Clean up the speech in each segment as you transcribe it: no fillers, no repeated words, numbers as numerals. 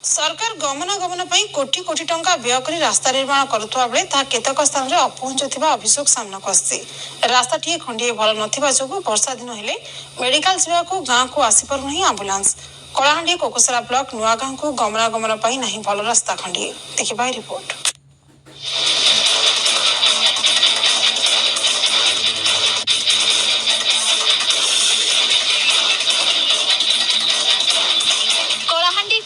सरकार गमनागमन पर कोटी कोटी टंका व्यय कर रास्ता निर्माण करुवा बेले ता केतक स्थान में अपहुंचुवा अभियोग सामना आसी रास्ताटी खंडिए भल नथिबा जोगु वर्षा दिन हेले मेडिकल सेवा को गाँव को आसीपारुनी आंबुलांस कलाहांडी कोकोसरा ब्लॉक नुआगाँ को गमनागमन पर नहीं भल रास्ता खंडिए देखिबा रिपोर्ट।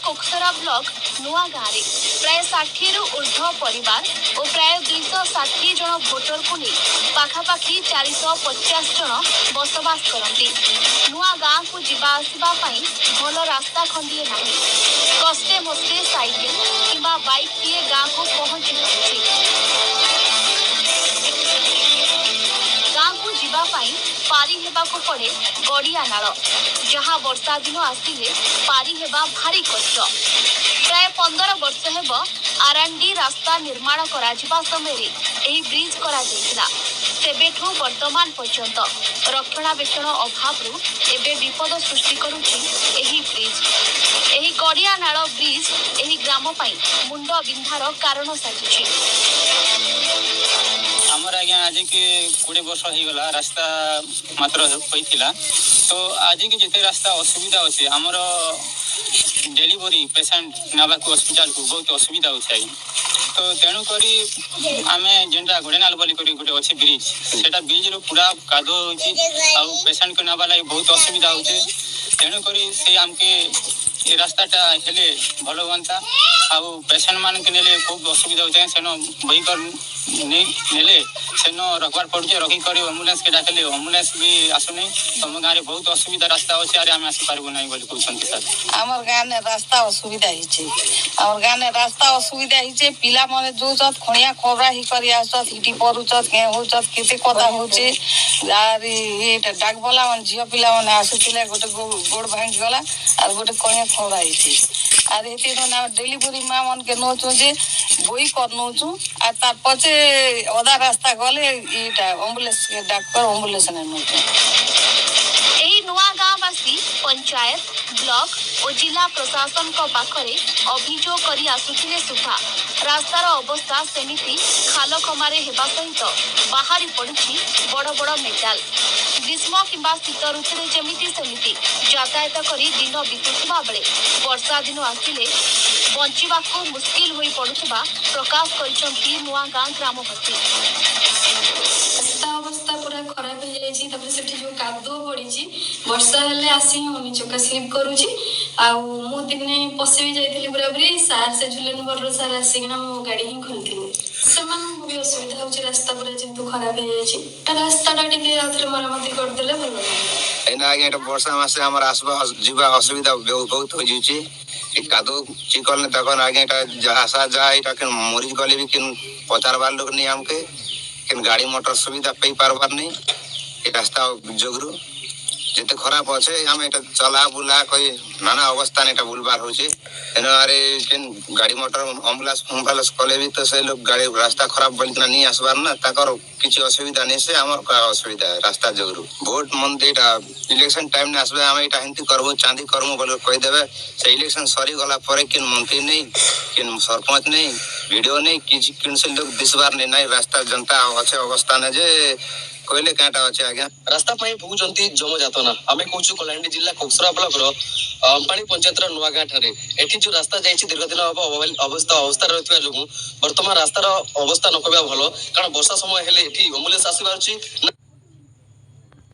कोकसरा ब्लॉक नुआ गाँव प्राय 60 रु ऊर्ध्व परिवार और प्राय 260 जन भोटर को नहीं पाखापाखि 450 जन बसवास करती। नुआ गाँव को जीवा आसवा भल रास्ता खंडिए नहीं कष्टे मस्ते साइकेल किंबा बाइक दिए गाँव को पहुंची पारे गाँव को जीवा पारी हेबा को पड़े गड़िया नाल जहाँ वर्षा दिन आसिले पारी हेबा भारी कष्ट। प्राय 15 वर्ष हेब आरएनडी रास्ता निर्माण करा जिबा समय एही ब्रिज करा जायतिला तेबेठू वर्तमान पर्यंत रक्षणाबेक्षण अभाव एबे विपद सृष्टि करुछि एही ब्रिज। एही गड़िया नाल ब्रिज एही ग्राम पई मुंड बिंधार कारण साजिछि। आमर आज्ञा आज के 20 वर्ष हो गला रास्ता मात्र होइथिला तो आज के जते रास्ता असुविधा अछि हमर डेलीवरी पेशेंट नाबा को हॉस्पिटल को बहुत असुविधा होछि तो तेणु करी आमे जेंटा गोडेनाल बोली करी गोटे अछि ब्रिज सेटा ब्रिज रो पूरा कादो होछि आ पेशेंट को नाबा लाई बहुत असुविधा होछि तेणु करी से हमके ए रास्ताटा हेले भलो बनता आ पेशेंट मान के नेले खूब असुविधा होछि सेनो बही कर नेले सेनो रखबार पड़े रखी कर एम्बुलेंस के डाकले एम्बुलेंस भी आसुनी तुम गाँव में बहुत असुविधा रास्ता अच्छे अरे आम आसी पारबू ना बोली कहते सर आमर गाँव में रास्ता असुविधा हिचे आमर गाँव में रास्ता असुविधा हिचे पिला माने जो चत खणिया खबरा ही करी आसत हिटी परुचत के होचत केते कथा होचे आर ये डाकबला मन झियो पिला माने आसुतिले गोटे गोड़ भांग गला और गोटे कणिया खबरा हिचे आर हेते ना डिलीवरी मां मन के नोचो जे बोई कर नोचो आ तार पछे ओदा रास्ता गले इटा एम्बुलेंस के डाक्टर एम्बुलेंस ने नोचो। एही नुआ गाँववासी पंचायत ब्लॉक और जिला प्रशासन को पाखरे अभियोग करी आसुथिले सुधा रास्तार अवस्था सेमिति खाल खमारे हेबा सहित बाहरी पड़ुछि बड़ बड़ मेटाल ग्रीष्म किंबा शीत ऋतुरे जेमिति सेमिति यातायात करी दिन बीतुवा बेले वर्षा दिन आसिले बंचिबाकू मुस्किल होई पड़ुथिबा प्रकाश करिसंती नुआ गाँ ग्रामवासी। अवस्था पूरा खराब हो जाइए सेठी जो कादो पड़ी वर्षा हेले आसी होनी चका स्लिप करूची आ मु दिने पसी भी जाइथिली बराबरी सार से झुलन बड़ सार आसीना मो गाड़ी ही खोलथिले समान भी असुविधा होची रास्ता पूरा जेंतु खराब हो जाइए ता रास्ता टा टिके आथरे मरामती कर देले भलो एना आगे वर्षा मासे हमर आसबा जीवा असुविधा बहुत हो जाइए ए कादो चिकल ने तकन आगे आशा जाए मरीज गले भी किन पचारबार लोग नहीं हमके किन गाड़ी मोटर सुविधा पे पारबार नहीं ए रास्ता जोगरु जेते खराब अच्छे हम एटा चला बुला कोई नाना अवस्था ने बुलबार होचे एनो अरे किन गाड़ी मोटर एम्बुलेंस कले भी तो से लोग गाड़ी रास्ता खराब बोल के नहीं आसबार ना ताकर किछि असुविधा नहीं से हमर का असुविधा है रास्ता जोगरु वोट मन देटा इलेक्शन टाइम ने आसबे हम एटा हिंती करबो चांदी करमो बोल कहि देबे से इलेक्शन सरी गला परे किन मंत्री नहीं किन सरपंच नहीं वीडियो नहीं किछि किन से लोग दिसबार नहीं रास्ता जनता अच्छे अवस्था ने जे कहले काटा अच्छे आज्ञा रास्ता पई भूजंती जम जातना आमे कहूछु कलाहांडी जिल्ला कोकसरा ब्लॉक रो अंपाणी पंचायत रो नुआ गाँ ठारे एठी जो रास्ता जाईछि दीर्घ दिन अवस्था रहथिबा जोगु वर्तमान रास्तार अवस्था न कहबा भलो कारण वर्षा समय हेले एठी एम्बुलेंस आसी पारुछि